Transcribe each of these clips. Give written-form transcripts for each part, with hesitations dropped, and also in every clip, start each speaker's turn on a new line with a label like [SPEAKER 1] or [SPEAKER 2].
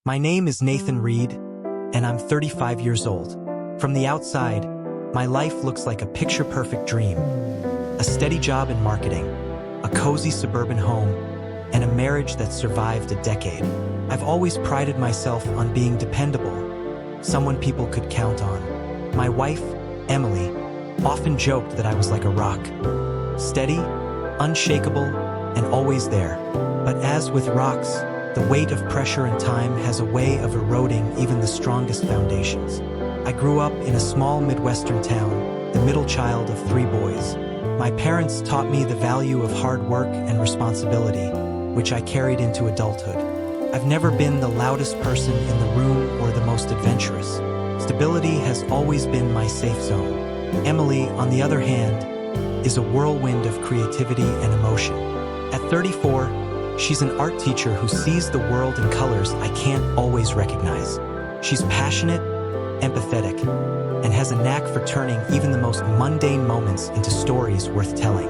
[SPEAKER 1] My name is Nathan Reed, and I'm 35 years old. From the outside, my life looks like a picture-perfect dream. A steady job in marketing, a cozy suburban home, and a marriage that survived a decade. I've always prided myself on being dependable, someone people could count on. My wife, Emily, often joked that I was like a rock. Steady, unshakable, and always there. But as with rocks, the weight of pressure and time has a way of eroding even the strongest foundations. I grew up in a small Midwestern town, the middle child of 3 boys. My parents taught me the value of hard work and responsibility, which I carried into adulthood. I've never been the loudest person in the room or the most adventurous. Stability has always been my safe zone. Emily, on the other hand, is a whirlwind of creativity and emotion. At 34, she's an art teacher who sees the world in colors I can't always recognize. She's passionate, empathetic, and has a knack for turning even the most mundane moments into stories worth telling.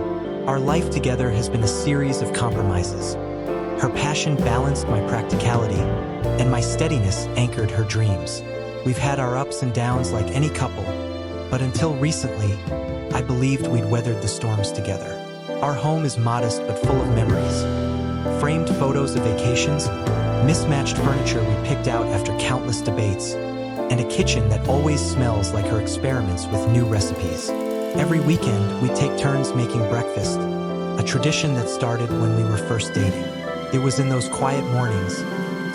[SPEAKER 1] Our life together has been a series of compromises. Her passion balanced my practicality, and my steadiness anchored her dreams. We've had our ups and downs like any couple, but until recently, I believed we'd weathered the storms together. Our home is modest but full of memories. Framed photos of vacations, mismatched furniture we picked out after countless debates, and a kitchen that always smells like her experiments with new recipes. Every weekend, we take turns making breakfast, a tradition that started when we were first dating. It was in those quiet mornings,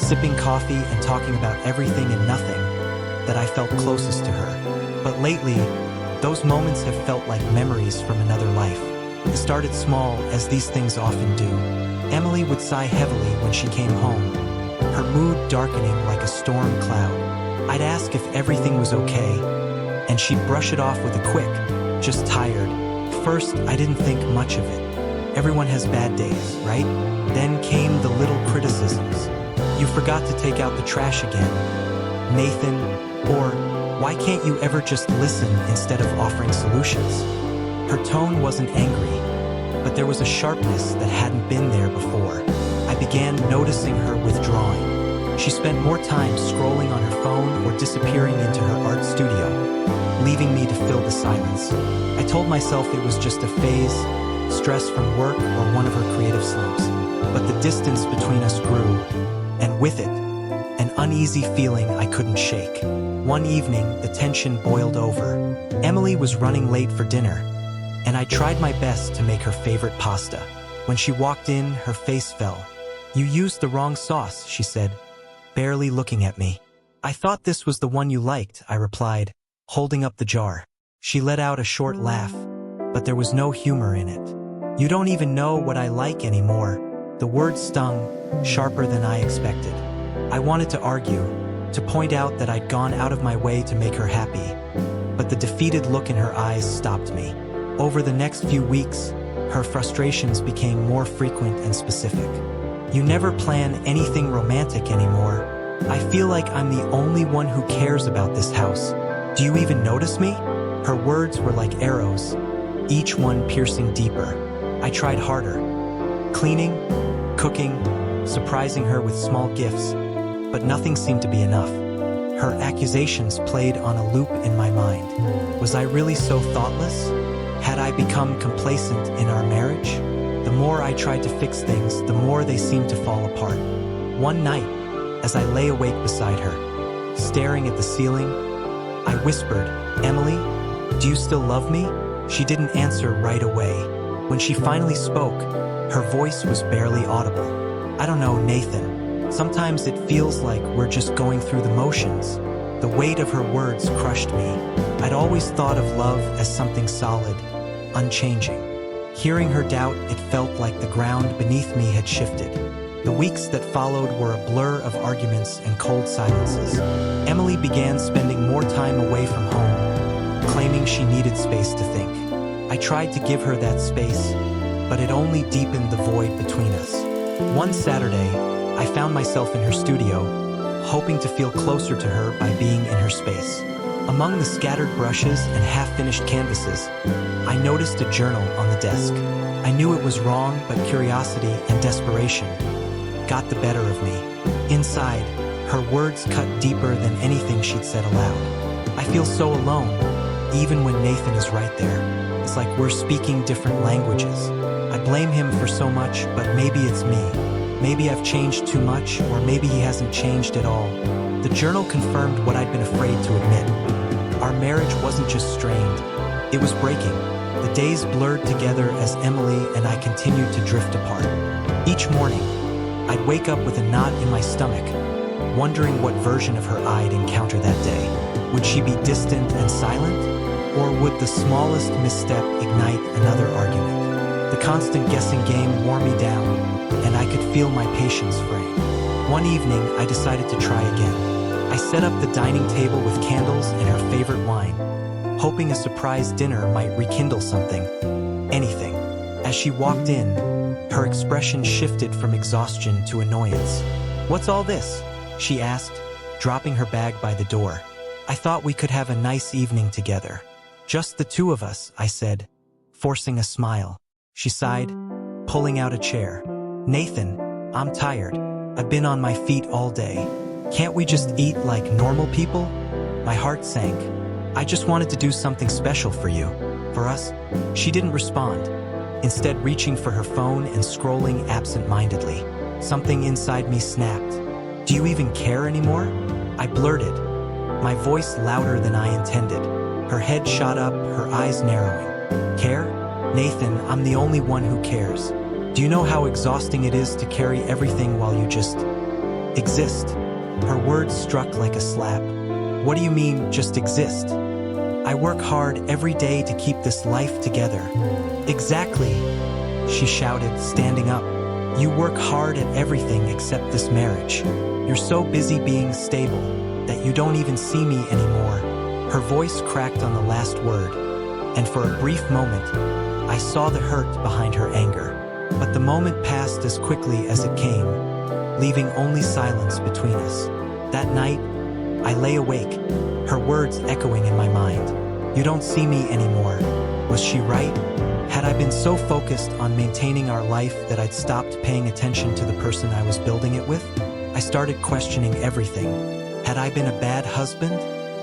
[SPEAKER 1] sipping coffee and talking about everything and nothing, that I felt closest to her. But lately, those moments have felt like memories from another life. It started small, as these things often do. Emily would sigh heavily when she came home, her mood darkening like a storm cloud. I'd ask if everything was okay, and she'd brush it off with a quick, "Just tired." First, I didn't think much of it. Everyone has bad days, right? Then came the little criticisms. "You forgot to take out the trash again, Nathan," or "Why can't you ever just listen instead of offering solutions?" Her tone wasn't angry, but there was a sharpness that hadn't been there before. I began noticing her withdrawing. She spent more time scrolling on her phone or disappearing into her art studio, leaving me to fill the silence. I told myself it was just a phase, stress from work or one of her creative slumps. But the distance between us grew, and with it, an uneasy feeling I couldn't shake. One evening, the tension boiled over. Emily was running late for dinner, and I tried my best to make her favorite pasta. When she walked in, her face fell. "You used the wrong sauce," she said, barely looking at me. "I thought this was the one you liked," I replied, holding up the jar. She let out a short laugh, but there was no humor in it. "You don't even know what I like anymore." The words stung, sharper than I expected. I wanted to argue, to point out that I'd gone out of my way to make her happy, but the defeated look in her eyes stopped me. Over the next few weeks, her frustrations became more frequent and specific. "You never plan anything romantic anymore. I feel like I'm the only one who cares about this house. Do you even notice me?" Her words were like arrows, each one piercing deeper. I tried harder, cleaning, cooking, surprising her with small gifts, but nothing seemed to be enough. Her accusations played on a loop in my mind. Was I really so thoughtless? Had I become complacent in our marriage? The more I tried to fix things, the more they seemed to fall apart. One night, as I lay awake beside her, staring at the ceiling, I whispered, "Emily, do you still love me?" She didn't answer right away. When she finally spoke, her voice was barely audible. "I don't know, Nathan. Sometimes it feels like we're just going through the motions." The weight of her words crushed me. I'd always thought of love as something solid, unchanging. Hearing her doubt, it felt like the ground beneath me had shifted. The weeks that followed were a blur of arguments and cold silences. Emily began spending more time away from home, claiming she needed space to think. I tried to give her that space, but it only deepened the void between us. One Saturday, I found myself in her studio, hoping to feel closer to her by being in her space. Among the scattered brushes and half-finished canvases, I noticed a journal on the desk. I knew it was wrong, but curiosity and desperation got the better of me. Inside, Her words cut deeper than anything she'd said aloud. I feel so alone, even when Nathan is right there. It's like we're speaking different languages. I blame him for so much, but maybe it's me. Maybe I've changed too much, or maybe he hasn't changed at all. The journal confirmed what I'd been afraid to admit. Our marriage wasn't just strained, it was breaking. The days blurred together as Emily and I continued to drift apart. Each morning, I'd wake up with a knot in my stomach, wondering what version of her I'd encounter that day. Would she be distant and silent? Or would the smallest misstep ignite another argument? The constant guessing game wore me down, and I could feel my patience fraying. One evening, I decided to try again. I set up the dining table with candles and her favorite wine, hoping a surprise dinner might rekindle something, anything. As she walked in, her expression shifted from exhaustion to annoyance. "What's all this?" she asked, dropping her bag by the door. "I thought we could have a nice evening together." "Just the two of us," I said, forcing a smile. She sighed, pulling out a chair. "Nathan, I'm tired. I've been on my feet all day. Can't we just eat like normal people?" My heart sank. "I just wanted to do something special for you, for us." She didn't respond, instead reaching for her phone and scrolling absent-mindedly. Something inside me snapped. "Do you even care anymore?" I blurted, my voice louder than I intended. Her head shot up, her eyes narrowing. "Care? Nathan, I'm the only one who cares. Do you know how exhausting it is to carry everything while you just exist?" Her words struck like a slap. "What do you mean, just exist?" "I work hard every day to keep this life together." "Exactly," she shouted, standing up. "You work hard at everything except this marriage. You're so busy being stable that you don't even see me anymore." Her voice cracked on the last word, and for a brief moment, I saw the hurt behind her anger. But the moment passed as quickly as it came, leaving only silence between us. That night, I lay awake, her words echoing in my mind. "You don't see me anymore." Was she right? Had I been so focused on maintaining our life that I'd stopped paying attention to the person I was building it with? I started questioning everything. Had I been a bad husband?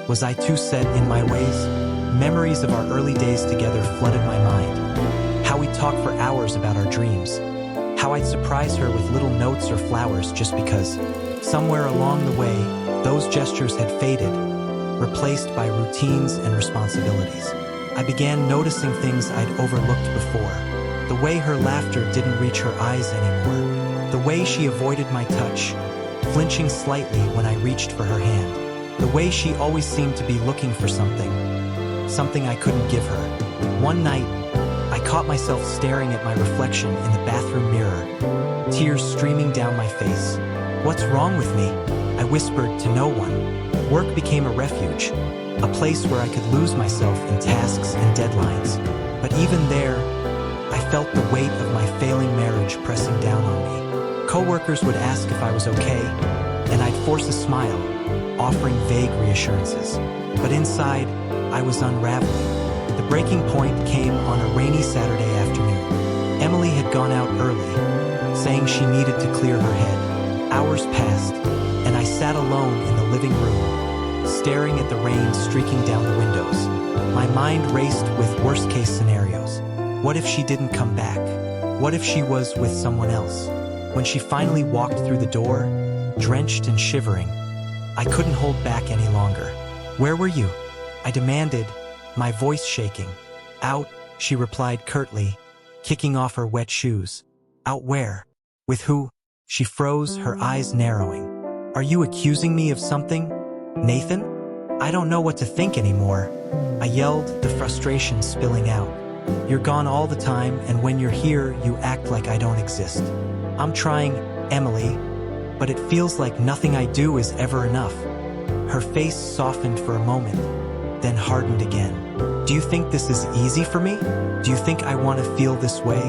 [SPEAKER 1] Was I too set in my ways? Memories of our early days together flooded my mind. How we talked for hours about our dreams. How I'd surprise her with little notes or flowers just because. Somewhere along the way, those gestures had faded, replaced by routines and responsibilities. I began noticing things I'd overlooked before. The way her laughter didn't reach her eyes anymore. The way she avoided my touch, flinching slightly when I reached for her hand. The way she always seemed to be looking for something I couldn't give her. One night, I caught myself staring at my reflection in the bathroom mirror, tears streaming down my face. "What's wrong with me?" I whispered to no one. Work became a refuge, a place where I could lose myself in tasks and deadlines. But even there, I felt the weight of my failing marriage pressing down on me. Coworkers would ask if I was okay, and I'd force a smile, offering vague reassurances. But inside, I was unraveling. The breaking point came on a rainy Saturday afternoon. Emily had gone out early, saying she needed to clear her head. Hours passed, and I sat alone in the living room, staring at the rain streaking down the windows. My mind raced with worst-case scenarios. What if she didn't come back? What if she was with someone else? When she finally walked through the door, drenched and shivering, I couldn't hold back any longer. "Where were you?" I demanded, my voice shaking. "Out," she replied curtly, kicking off her wet shoes. "Out where? With who?" She froze, her eyes narrowing. "Are you accusing me of something, Nathan?" I don't know what to think anymore, I yelled, the frustration spilling out. "You're gone all the time, and when you're here, you act like I don't exist." "I'm trying, Emily, but it feels like nothing I do is ever enough." Her face softened for a moment, then hardened again. "Do you think this is easy for me? Do you think I want to feel this way?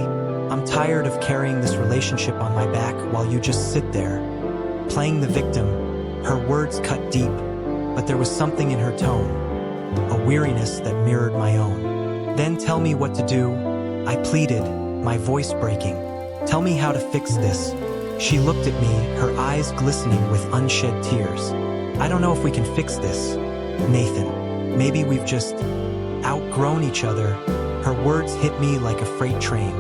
[SPEAKER 1] I'm tired of carrying this relationship on my back while you just sit there, playing the victim." Her words cut deep, but there was something in her tone, a weariness that mirrored my own. "Then tell me what to do," I pleaded, my voice breaking. "Tell me how to fix this." She looked at me, her eyes glistening with unshed tears. "I don't know if we can fix this, Nathan. Maybe we've just outgrown each other." Her words hit me like a freight train.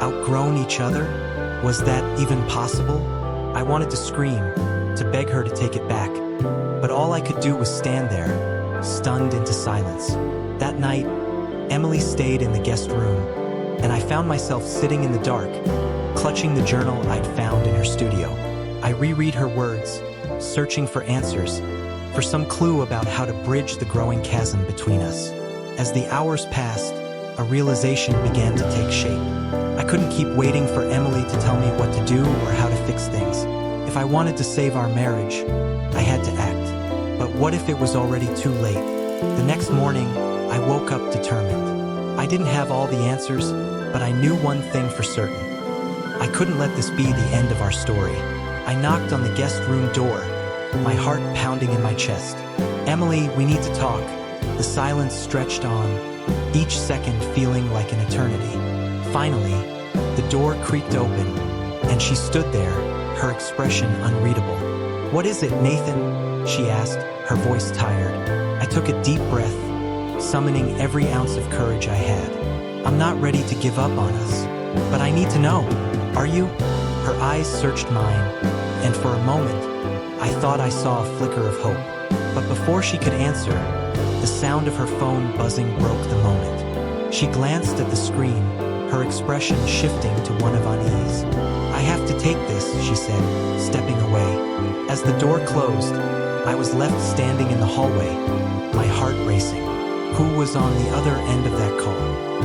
[SPEAKER 1] Outgrown each other? Was that even possible? I wanted to scream, to beg her to take it back. But all I could do was stand there, stunned into silence. That night, Emily stayed in the guest room, and I found myself sitting in the dark, clutching the journal I'd found in her studio. I reread her words, searching for answers, for some clue about how to bridge the growing chasm between us. As the hours passed, a realization began to take shape. I couldn't keep waiting for Emily to tell me what to do or how to fix things. If I wanted to save our marriage, I had to act. But what if it was already too late? The next morning, I woke up determined. I didn't have all the answers, but I knew one thing for certain. I couldn't let this be the end of our story. I knocked on the guest room door, my heart pounding in my chest. "Emily, we need to talk." The silence stretched on, each second feeling like an eternity. Finally, the door creaked open, and she stood there, her expression unreadable. "What is it, Nathan?" she asked, her voice tired. I took a deep breath, summoning every ounce of courage I had. "I'm not ready to give up on us, but I need to know. Are you?" Her eyes searched mine, and for a moment, I thought I saw a flicker of hope. But before she could answer, the sound of her phone buzzing broke the moment. She glanced at the screen, her expression shifting to one of unease. "I have to take this," she said, stepping away. As the door closed, I was left standing in the hallway, my heart racing. Who was on the other end of that call?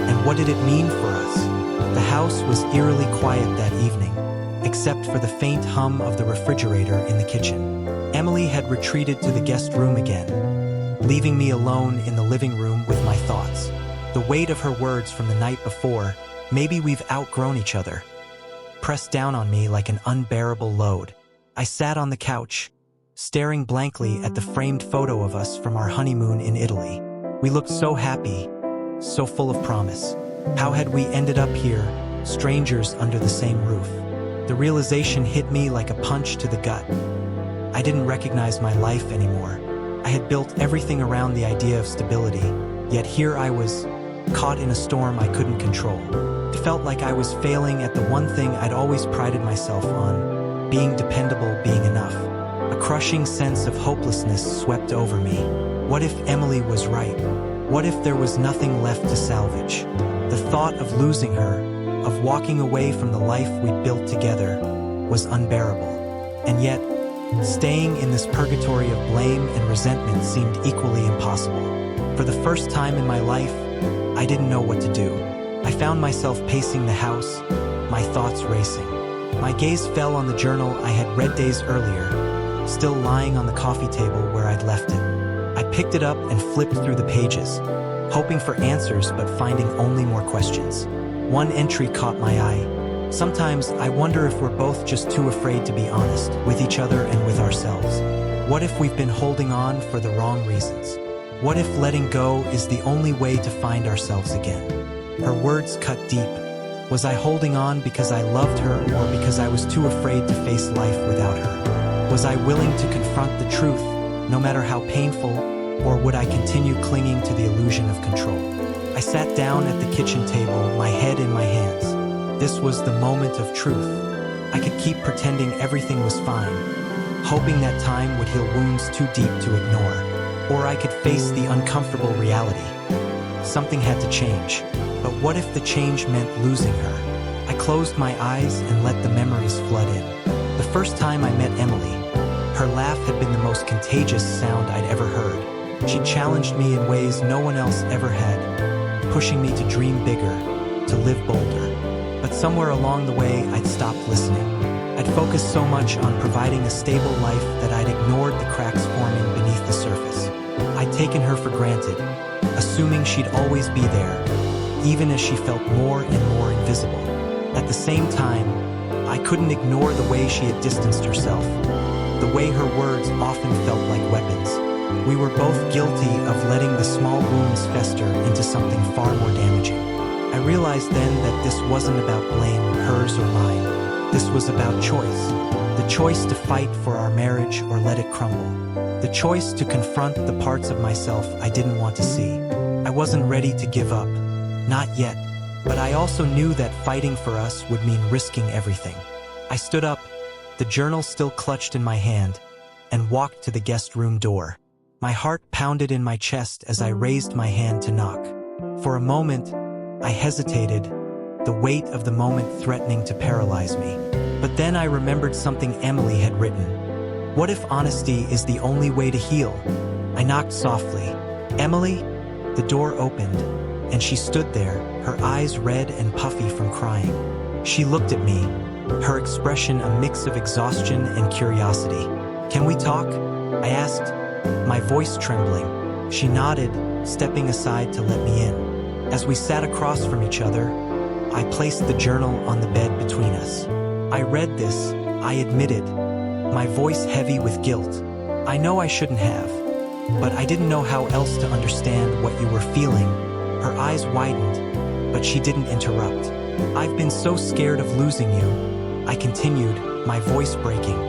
[SPEAKER 1] And what did it mean for us? The house was eerily quiet that evening, except for the faint hum of the refrigerator in the kitchen. Emily had retreated to the guest room again, leaving me alone in the living room with my thoughts. The weight of her words from the night before, "Maybe we've outgrown each other," pressed down on me like an unbearable load. I sat on the couch, staring blankly at the framed photo of us from our honeymoon in Italy. We looked so happy, so full of promise. How had we ended up here, strangers under the same roof? The realization hit me like a punch to the gut. I didn't recognize my life anymore. I had built everything around the idea of stability, yet here I was, caught in a storm I couldn't control. It felt like I was failing at the one thing I'd always prided myself on, being dependable, being enough. A crushing sense of hopelessness swept over me. What if Emily was right? What if there was nothing left to salvage? The thought of losing her, of walking away from the life we'd built together, was unbearable. And yet, staying in this purgatory of blame and resentment seemed equally impossible. For the first time in my life, I didn't know what to do. I found myself pacing the house, my thoughts racing. My gaze fell on the journal I had read days earlier, still lying on the coffee table where I'd left it. I picked it up and flipped through the pages, hoping for answers but finding only more questions. One entry caught my eye. "Sometimes I wonder if we're both just too afraid to be honest with each other and with ourselves. What if we've been holding on for the wrong reasons? What if letting go is the only way to find ourselves again?" Her words cut deep. Was I holding on because I loved her or because I was too afraid to face life without her? Was I willing to confront the truth, no matter how painful, or would I continue clinging to the illusion of control? I sat down at the kitchen table, my head in my hands. This was the moment of truth. I could keep pretending everything was fine, hoping that time would heal wounds too deep to ignore. Or I could face the uncomfortable reality. Something had to change. But what if the change meant losing her? I closed my eyes and let the memories flood in. The first time I met Emily, her laugh had been the most contagious sound I'd ever heard. She challenged me in ways no one else ever had, pushing me to dream bigger, to live bolder. But somewhere along the way, I'd stopped listening. I'd focused so much on providing a stable life that I'd ignored the cracks forming beneath the surface. I'd taken her for granted, assuming she'd always be there, even as she felt more and more invisible. At the same time, I couldn't ignore the way she had distanced herself, the way her words often felt like weapons. We were both guilty of letting the small wounds fester into something far more damaging. I realized then that this wasn't about blame, hers or mine. This was about choice. The choice to fight for our marriage or let it crumble. The choice to confront the parts of myself I didn't want to see. I wasn't ready to give up. Not yet. But I also knew that fighting for us would mean risking everything. I stood up, the journal still clutched in my hand, and walked to the guest room door. My heart pounded in my chest as I raised my hand to knock. For a moment, I hesitated, the weight of the moment threatening to paralyze me. But then I remembered something Emily had written. What if honesty is the only way to heal? I knocked softly. Emily? The door opened, and she stood there, her eyes red and puffy from crying. She looked at me, her expression a mix of exhaustion and curiosity. Can we talk? I asked, my voice trembling. She nodded, stepping aside to let me in. As we sat across from each other, I placed the journal on the bed between us. I read this, I admitted, my voice heavy with guilt. I know I shouldn't have, but I didn't know how else to understand what you were feeling. Her eyes widened, but she didn't interrupt. I've been so scared of losing you, I continued, my voice breaking.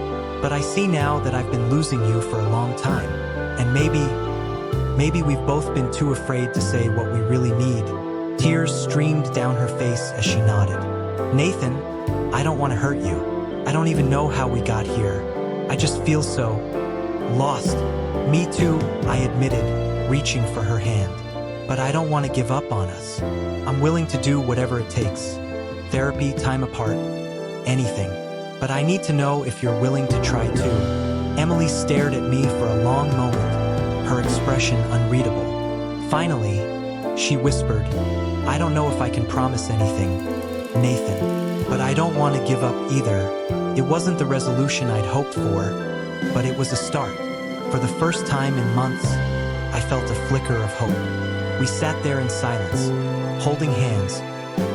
[SPEAKER 1] But I see now that I've been losing you for a long time, and maybe we've both been too afraid to say what we really need. Tears streamed down her face as she nodded. Nathan, I don't want to hurt you. I don't even know how we got here. I just feel so lost. Me too, I admitted, reaching for her hand. But I don't want to give up on us. I'm willing to do whatever it takes. Therapy, time apart, anything. But I need to know if you're willing to try too. Emily stared at me for a long moment, her expression unreadable. Finally, she whispered, I don't know if I can promise anything, Nathan, but I don't want to give up either. It wasn't the resolution I'd hoped for, but it was a start. For the first time in months, I felt a flicker of hope. We sat there in silence, holding hands,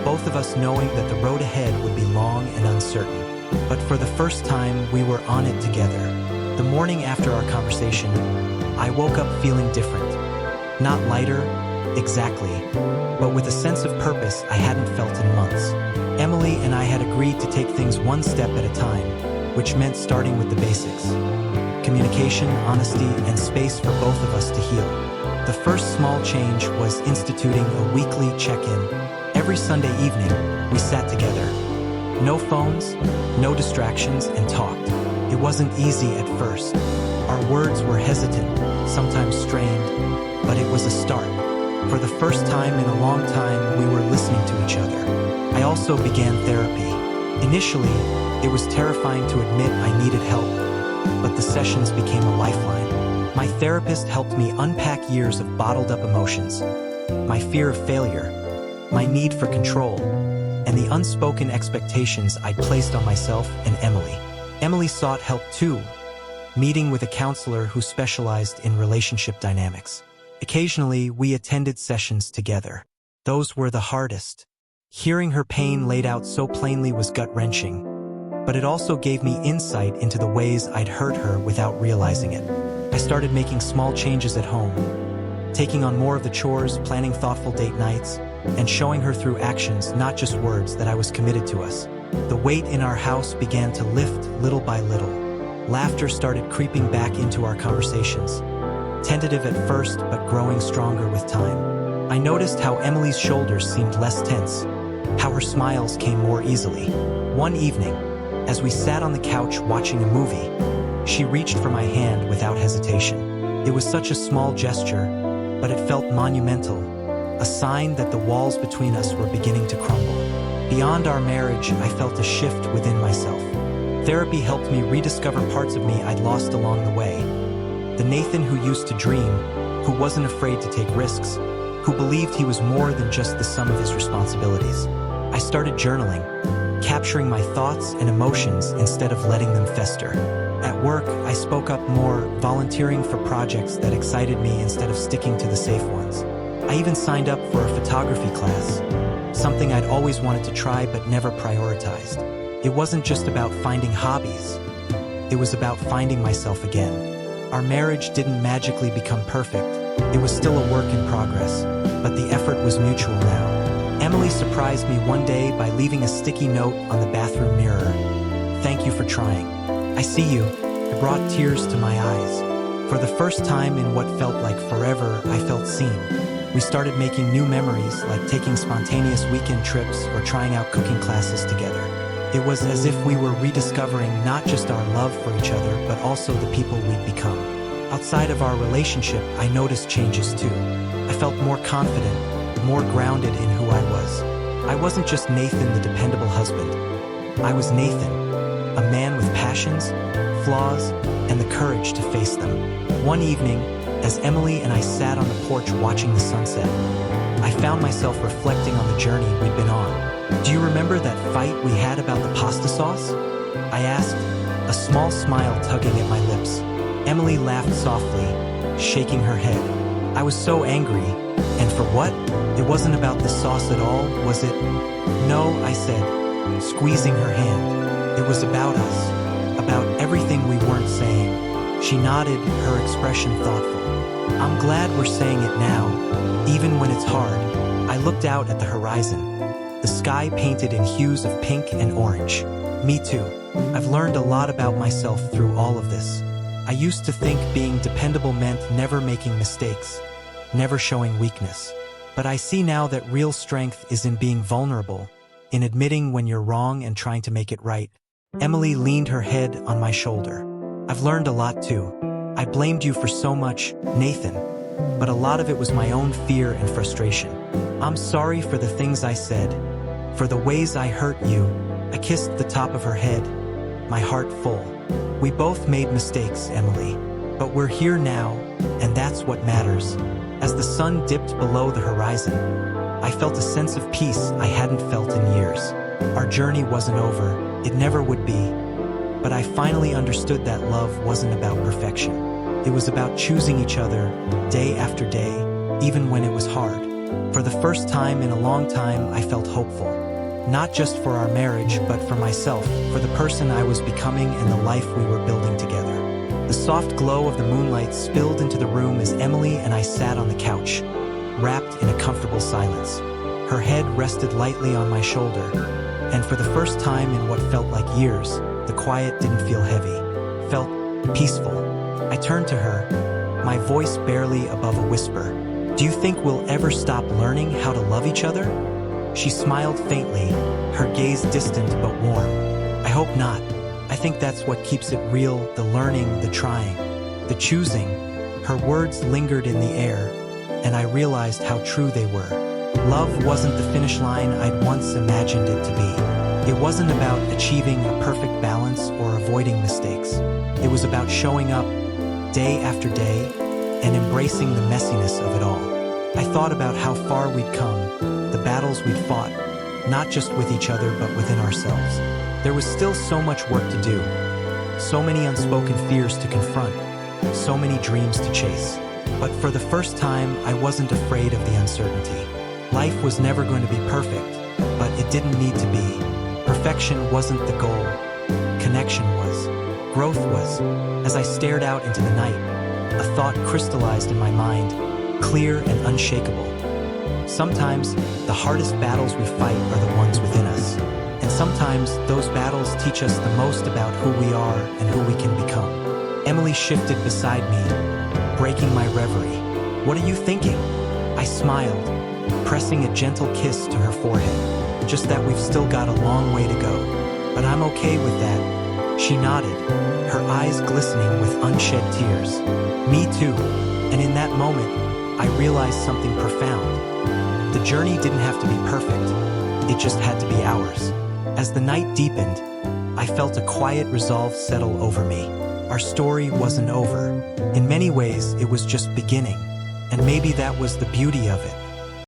[SPEAKER 1] both of us knowing that the road ahead would be long and uncertain. But for the first time, we were on it together. The morning after our conversation, I woke up feeling different. Not lighter, exactly, but with a sense of purpose I hadn't felt in months. Emily and I had agreed to take things one step at a time, which meant starting with the basics. Communication, honesty, and space for both of us to heal. The first small change was instituting a weekly check-in. Every Sunday evening, we sat together. No phones, no distractions, and talked. It wasn't easy at first. Our words were hesitant, sometimes strained, but it was a start. For the first time in a long time, we were listening to each other. I also began therapy. Initially, it was terrifying to admit I needed help, but the sessions became a lifeline. My therapist helped me unpack years of bottled-up emotions, my fear of failure, my need for control, and the unspoken expectations I'd placed on myself and Emily. Emily sought help too, meeting with a counselor who specialized in relationship dynamics. Occasionally, we attended sessions together. Those were the hardest. Hearing her pain laid out so plainly was gut-wrenching, but it also gave me insight into the ways I'd hurt her without realizing it. I started making small changes at home, taking on more of the chores, planning thoughtful date nights, and showing her through actions, not just words, that I was committed to us. The weight in our house began to lift little by little. Laughter started creeping back into our conversations, tentative at first but growing stronger with time. I noticed how Emily's shoulders seemed less tense, how her smiles came more easily. One evening, as we sat on the couch watching a movie, she reached for my hand without hesitation. It was such a small gesture, but it felt monumental, a sign that the walls between us were beginning to crumble. Beyond our marriage, I felt a shift within myself. Therapy helped me rediscover parts of me I'd lost along the way. The Nathan who used to dream, who wasn't afraid to take risks, who believed he was more than just the sum of his responsibilities. I started journaling, capturing my thoughts and emotions instead of letting them fester. At work, I spoke up more, volunteering for projects that excited me instead of sticking to the safe ones. I even signed up for a photography class, something I'd always wanted to try but never prioritized. It wasn't just about finding hobbies. It was about finding myself again. Our marriage didn't magically become perfect. It was still a work in progress, but the effort was mutual now. Emily surprised me one day by leaving a sticky note on the bathroom mirror. thank you for trying. I see you. It brought tears to my eyes. For the first time in what felt like forever, I felt seen. We started making new memories, like taking spontaneous weekend trips or trying out cooking classes together. It was as if we were rediscovering not just our love for each other, but also the people we'd become. Outside of our relationship, I noticed changes too. I felt more confident, more grounded in who I was. I wasn't just Nathan, the dependable husband. I was Nathan, a man with passions, flaws, and the courage to face them. One evening, as Emily and I sat on the porch watching the sunset, I found myself reflecting on the journey we'd been on. Do you remember that fight we had about the pasta sauce? I asked, a small smile tugging at my lips. Emily laughed softly, shaking her head. I was so angry, and for what? It wasn't about the sauce at all, was it? No, I said, squeezing her hand. It was about us, about everything we weren't saying. She nodded, her expression thoughtful. I'm glad we're saying it now, even when it's hard. I looked out at the horizon, the sky painted in hues of pink and orange. Me too. I've learned a lot about myself through all of this. I used to think being dependable meant never making mistakes, never showing weakness. But I see now that real strength is in being vulnerable, in admitting when you're wrong and trying to make it right. Emily leaned her head on my shoulder. I've learned a lot too. I blamed you for so much, Nathan, but a lot of it was my own fear and frustration. I'm sorry for the things I said, for the ways I hurt you. I kissed the top of her head, my heart full. We both made mistakes, Emily, but we're here now, and that's what matters. As the sun dipped below the horizon, I felt a sense of peace I hadn't felt in years. Our journey wasn't over, it never would be. But I finally understood that love wasn't about perfection. It was about choosing each other, day after day, even when it was hard. For the first time in a long time, I felt hopeful. Not just for our marriage, but for myself, for the person I was becoming and the life we were building together. The soft glow of the moonlight spilled into the room as Emily and I sat on the couch, wrapped in a comfortable silence. Her head rested lightly on my shoulder, and for the first time in what felt like years, the quiet didn't feel heavy, felt peaceful. I turned to her, my voice barely above a whisper. Do you think we'll ever stop learning how to love each other? She smiled faintly, her gaze distant but warm. I hope not. I think that's what keeps it real, the learning, the trying, the choosing. Her words lingered in the air, and I realized how true they were. Love wasn't the finish line I'd once imagined it to be. It wasn't about achieving a perfect balance or avoiding mistakes. It was about showing up day after day and embracing the messiness of it all. I thought about how far we'd come, the battles we'd fought, not just with each other but within ourselves. There was still so much work to do, so many unspoken fears to confront, so many dreams to chase. But for the first time, I wasn't afraid of the uncertainty. Life was never going to be perfect, but it didn't need to be. Perfection wasn't the goal. Connection was. Growth was. As I stared out into the night, a thought crystallized in my mind, clear and unshakable. Sometimes, the hardest battles we fight are the ones within us. And sometimes, those battles teach us the most about who we are and who we can become. Emily shifted beside me, breaking my reverie. What are you thinking? I smiled, pressing a gentle kiss to her forehead. Just that we've still got a long way to go. But I'm okay with that. She nodded, her eyes glistening with unshed tears. Me too. And in that moment, I realized something profound. The journey didn't have to be perfect. It just had to be ours. As the night deepened, I felt a quiet resolve settle over me. Our story wasn't over. In many ways, it was just beginning. And maybe that was the beauty of it.